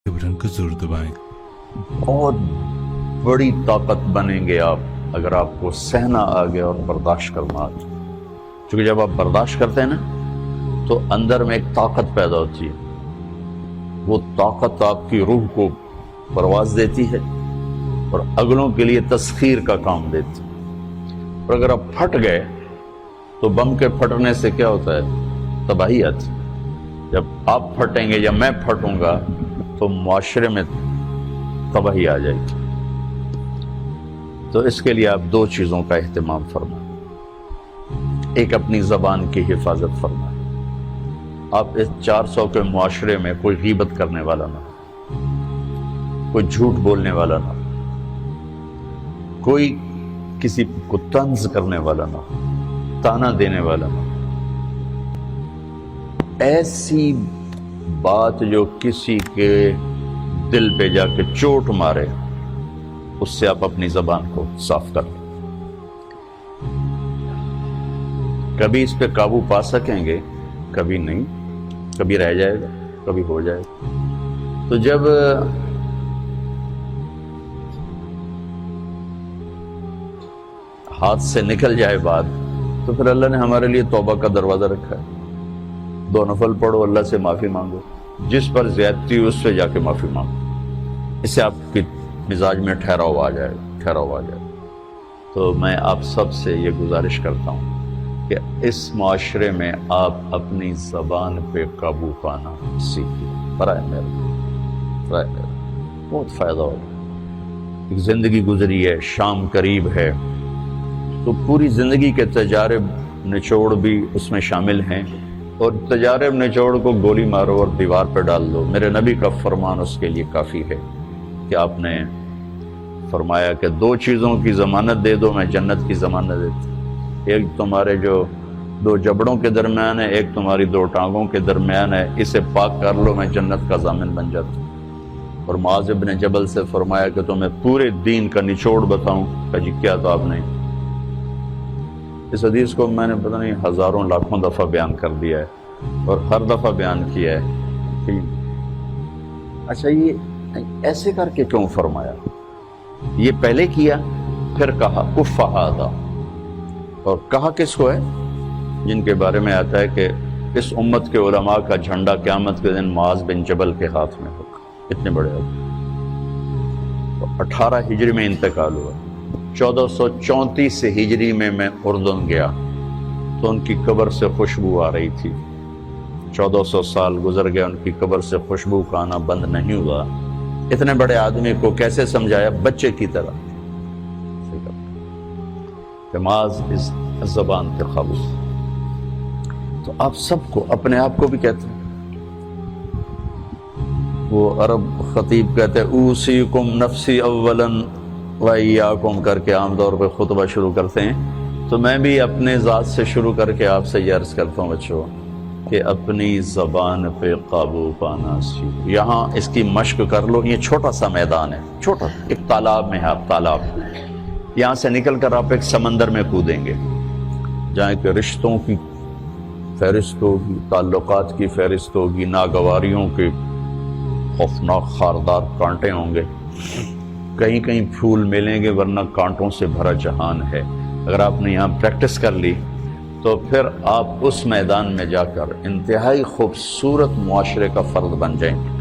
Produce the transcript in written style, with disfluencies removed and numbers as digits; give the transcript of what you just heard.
Button को जरूर दबाएं। बहुत बड़ी ताकत बनेंगे आप अगर आपको सहना आ गया और बर्दाश्त करना आ गया। क्योंकि जब आप बर्दाश्त करते हैं ना तो अंदर में एक ताकत पैदा होती है। वो ताकत आपकी रूह को परवाज देती है और अगलों के लिए तस्खीर का काम देती है। और अगर आप फट गए तो बम के फटने से क्या होता है? तबाही आती है। जब आप फटेंगे या मैं फटूंगा तो मुआशरे में तबाही आ जाएगी। तो इसके लिए आप दो चीज़ों का एहतमाम फरमाएं। एक, अपनी ज़बान की हिफाजत फरमाएं। आप इस 400 के मुआशरे में कोई गीबत करने वाला ना, कोई झूठ बोलने वाला ना, कोई किसी को तंज करने वाला ना, ताना देने वाला ना। ऐसी बात जो किसी के दिल पे जाके चोट मारे, उससे आप अपनी ज़बान को साफ कर लें। कभी इस पे काबू पा सकेंगे, कभी नहीं, कभी रह जाएगा, कभी हो जाएगा। तो जब हाथ से निकल जाए बात, तो फिर अल्लाह ने हमारे लिए तौबा का दरवाज़ा रखा है। 2 नफल पढ़ो, अल्लाह से माफ़ी मांगो, जिस पर ज़्यादती हुई उससे जाके माफ़ी मांगो। इससे आपकी मिजाज में ठहराव आ जाएगा। तो मैं आप सब से ये गुजारिश करता हूँ कि इस माशरे में आप अपनी ज़बान पे काबू पाना सीखिए। बराए मेरा बहुत फ़ायदा होगा। एक ज़िंदगी गुजरी है, शाम करीब है, तो पूरी ज़िंदगी के तजारब निचोड़ भी उसमें शामिल हैं। और तजारब निचोड़ को गोली मारो और दीवार पर डाल दो। मेरे नबी का फरमान उसके लिए काफ़ी है कि आपने फरमाया कि 2 चीज़ों की ज़मानत दे दो, मैं जन्नत की ज़मानत देती। एक तुम्हारे जो 2 जबड़ों के दरमियान है, एक तुम्हारी 2 टांगों के दरमियान है, इसे पाक कर लो, मैं जन्नत का ज़ामिन बन जाता। और मुआज़ इब्न जबल से फरमाया कि तुम्हें पूरे दीन का निचोड़ बताऊं। कहा जी क्या? तो आपने इस हदीस को मैंने पता नहीं हज़ारों लाखों दफ़ा बयान कर दिया है और हर दफ़ा बयान किया है कि अच्छा ये ऐसे करके क्यों फरमाया। ये पहले किया, फिर कहा कुफ़्फ़ा हादा। और कहा किसको है? जिनके बारे में आता है कि इस उम्मत के उलमा का झंडा क़यामत के दिन मुआज़ बिन जबल के हाथ में होगा। इतने बड़े तो 18 हिजरी में इंतकाल हुआ। 1434 हिजरी में मैं उर्दन गया तो उनकी कब्र से खुशबू आ रही थी। 1400 साल गुजर गया, उनकी कब्र से खुशबू का आना बंद नहीं हुआ। इतने बड़े आदमी को कैसे समझाया? बच्चे की तरह। नमाज इस ज़बान पे काबू। तो आप सबको, अपने आप को भी कहते हैं, वो अरब खतीब कहते हैं ऊसीकुम नफ्सी अव्वलन व इय्याकुम करके आम तौर पर खुतबा शुरू करते हैं। तो मैं भी अपने ज़ात से शुरू करके आपसे ये अर्ज़ करता हूँ बच्चों कि अपनी ज़बान पे काबू पाना सीखो। यहाँ इसकी मश्क कर लो। ये छोटा सा मैदान है, छोटा, एक तालाब में है आप, तालाब। यहाँ से निकल कर आप एक समंदर में कूदेंगे जहाँ के रिश्तों की फहरिस्त होगी, ताल्लुकात की फहरिस्त होगी, नागवारियों के खौफनाक खारदार कांटे होंगे, कहीं कहीं फूल मिलेंगे, वरना कांटों से भरा जहान है। अगर आपने यहाँ प्रैक्टिस कर ली तो फिर आप उस मैदान में जाकर इंतहाई खूबसूरत मुआशरे का फ़र्द बन जाएंगे।